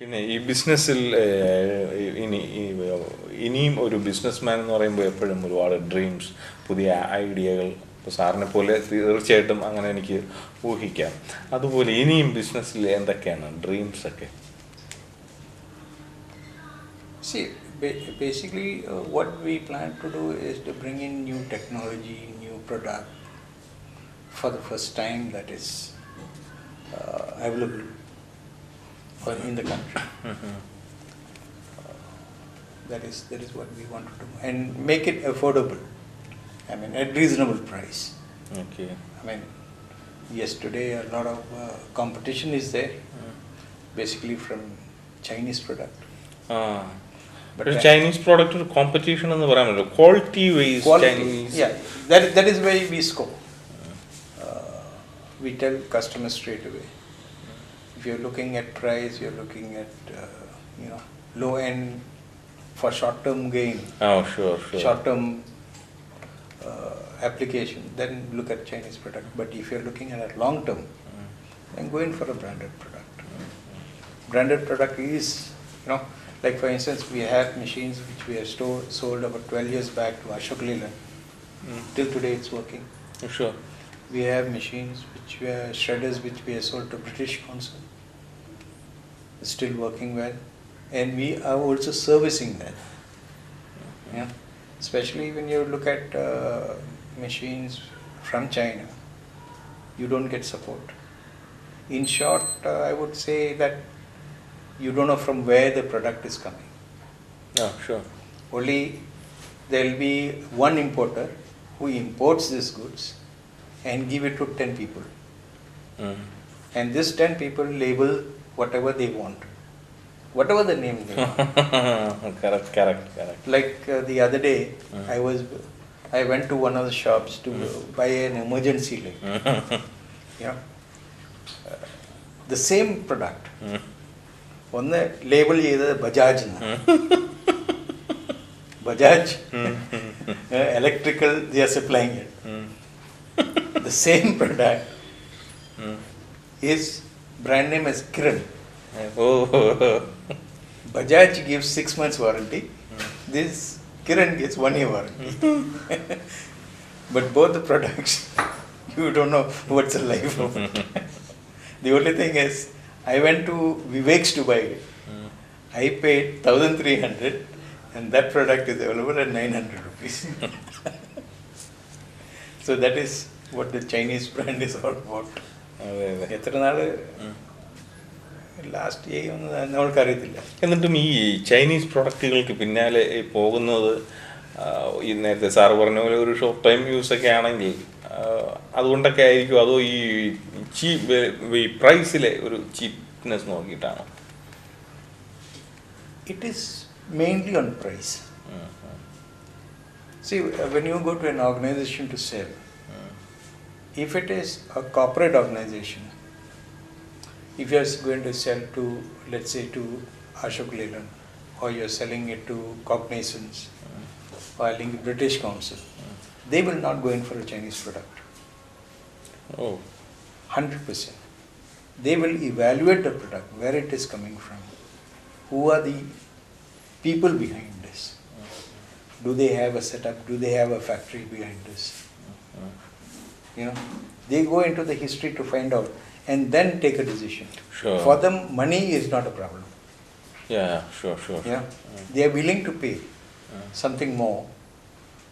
പിന്നെ ഈ ബിസിനസ്സിൽ ഇനിയും ഒരു ബിസിനസ്മാൻ എന്ന് പറയുമ്പോൾ എപ്പോഴും ഒരുപാട് ഡ്രീംസ്, പുതിയ ഐഡിയകൾ, ഇപ്പോൾ സാറിനെ പോലെ തീർച്ചയായിട്ടും അങ്ങനെ എനിക്ക് ഊഹിക്കാം. അതുപോലെ ഇനിയും ബിസിനസ്സിൽ എന്തൊക്കെയാണ് ഡ്രീംസ് ഒക്കെ? See, basically, what we plan to do is to bring in new technology, new product for the first time that is available in the country. That is what we want to do, and make it affordable. I mean, at reasonable price. Okay. I mean, yes, today a lot of competition is there, basically from Chinese product. But Chinese product competition എന്ന് പറയാൻ പറ്റില്ല, quality wise Chinese. Yeah, that is where we score. We tell customers straight away. If you're looking at price, you're looking at low end for short term gain. Oh, sure. Short term application, then look at Chinese product. But if you're looking at a long term, then go in for a branded product. Branded product is, like for instance, we have machines which we have sold about 12 years back to Ashok Leyland. Till today it's working. Sure. We have machines which were shredders which we have sold to British Council. It's still working well. And we are also servicing that. Yeah. Especially when you look at machines from China, you don't get support. In short, I would say that you don't know from where the product is coming. Oh, sure. Only there will be one importer who imports these goods and give it to 10 people. And these 10 people label whatever they want. Whatever the name they want. Correct. Like the other day, I went to one of the shops to buy an emergency light. The same product. ഒന്ന് label ചെയ്തത് Bajaj Bajaj electrical they are supplying it. The same product is brand name as Kiran. Bajaj gives 6 months warranty. This Kiran gives 1 year warranty. But both the products, you don't know what's the life of it. The only thing is, I went to Vivek's to buy it. I paid 1,300 and that product is available at 900 rupees. So that is what the Chinese brand is all about. എത്ര നാള് last ചെയ്യുമെന്ന് നമ്മൾക്കറിയത്തില്ല. എന്നിട്ടും ഈ Chinese പ്രൊഡക്റ്റുകൾക്ക് പിന്നാലെ പോകുന്നത് ഈ നേരത്തെ sir പറഞ്ഞ പോലെ ഒരു ഷോർട്ട് ടൈം യൂസൊക്കെ ആണെങ്കിൽ അതുകൊണ്ടൊക്കെ ആയിരിക്കും, അതോ ഈ പ്രൈസിലെ ഒരു cheapness നോക്കിയിട്ടാണോ? It is mainly on price. See, when you go to an organization to sell, if it is a corporate organization, if you are going to sell to, let's say, to Ashok Leyland, or you are selling it to Cognizance, or British Council, they will not go in for a Chinese product. 100%. They will evaluate the product, where it is coming from, who are the people behind this, do they have a setup, do they have a factory behind this. They go into the history to find out and then take a decision. Sure. For them, money is not a problem. Sure. They are willing to pay something more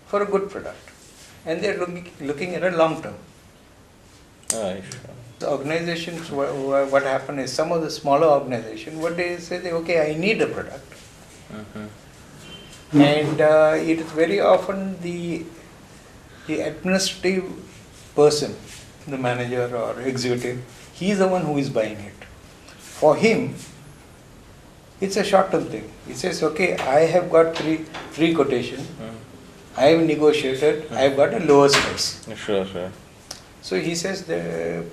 for a good product, and they are looking at a long term. Sure. The organizations, what happened is, some of the smaller organizations, what they say, okay, I need a product. And it is very often the administrative person, the manager or executive, he is the one who is buying it. For him, it's a short-term thing. He says, okay, I have got three quotation. I have negotiated. I have got a lowest price. Sure. So he says,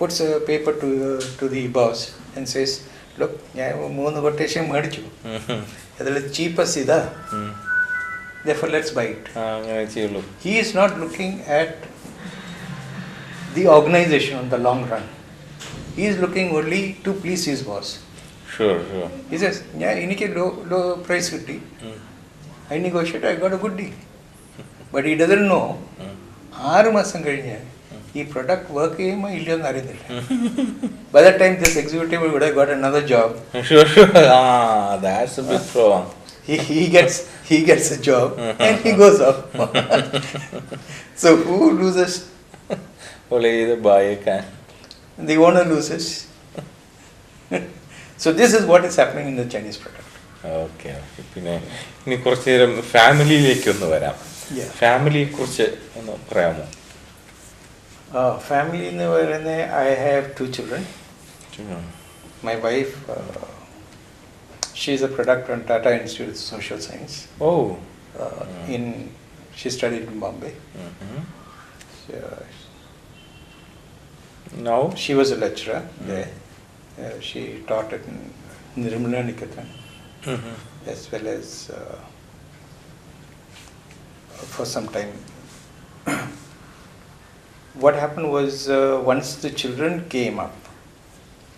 puts a paper to the boss and says, look, I have 3 quotation madichu. Adala cheapest ida. Therefore, let's buy it. He is not looking at the organization on the long run. He is looking only to please his boss. Sure, sure. He says, yeah, എനിക്ക് low price കിട്ടി. I negotiate, I got a good deal. But he doesn't know, 6 മാസം കഴിഞ്ഞ് ഈ product work ചെയ്യുമോ ഇല്ലയോ എന്ന് അറിയുന്നില്ല. By that time this executive would have got another job. Sure, sure. That's a big problem. He gets a job and he goes off. So who loses? Only the buyer can. The owner loses. So this is what is happening in the Chinese product. Okay okay. പിന്നെ ഇനി കുറച്ച് നേരം ഫാമിലിയിലേക്ക് ഒന്ന് വരാം. Yeah. ഫാമിലിയെ കുറിച്ച് ഒന്ന് പറയാമോ? Family in the I have 2 children. My wife, she is a product on Tata Institute of Social Science. Oh. She studied in Bombay. Now she was a lecturer there. She taught at Nirmala Niketan, as well as for some time. What happened was, once the children came up,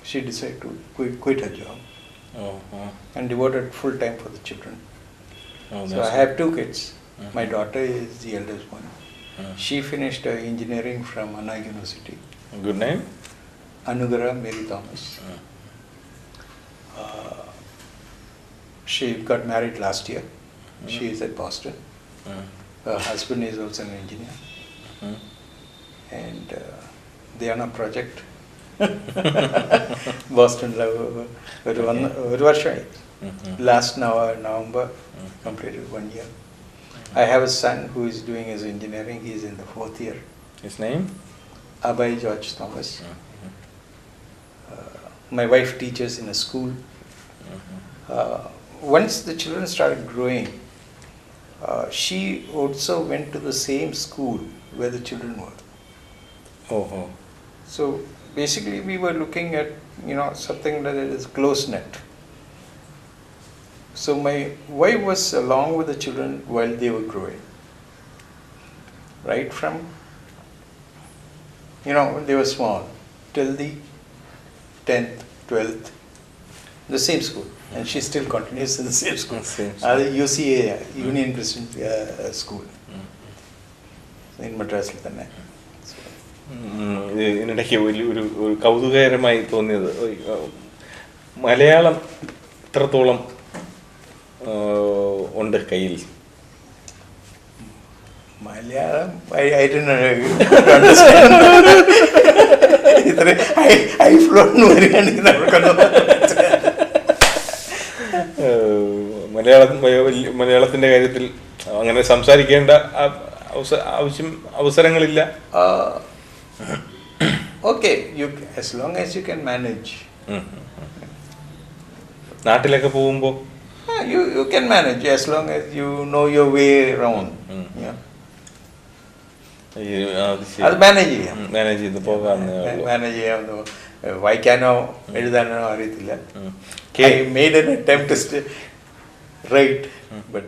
she decided to quit her job and devoted full time for the children. So I have 2 kids. My daughter is the eldest one. She finished engineering from Anna University. Good name? Anugara Mary Thomas. She got married last year. She is at Boston. Her husband is also an engineer. And they are on a project. Boston ഒരു വർഷമായി. Last November completed 1 year. I have a son who is doing his engineering. He is in the 4th year. His name? Abhay George Thomas. My wife teaches in a school. Once the children started growing, she also went to the same school where the children were. Oh. So basically we were looking at, something that is close net. So my wife was along with the children while they were growing. Right from, when they were small, till the 10th, 12th, the same school. And she still continues in the same school. UCA, Union Christian School. In Madras. ഇതിനിടയ്ക്ക് ഒരു കൗതുകകരമായി തോന്നിയത്, മലയാളം എത്രത്തോളം ഉണ്ട് കയ്യിൽ? Malayalam I didn't understand. ഇത്ര high flow എന്ന് വരികയാണെങ്കിൽ മലയാളത്തിന്റെ കാര്യത്തിൽ അങ്ങനെ സംസാരിക്കേണ്ട അവസരങ്ങളില്ല. Okay, as long as you can manage. നാട്ടിലൊക്കെ പോകുമ്പോൾ you can manage as long as you know your way around. അത് മാനേജ് ചെയ്ത് പോകാമെന്നേ ഉള്ളൂ. മാനേജ് ചെയ്യാവുന്ന, വായിക്കാനോ എഴുതാനോ അറിയത്തില്ല. I made an attempt to write, but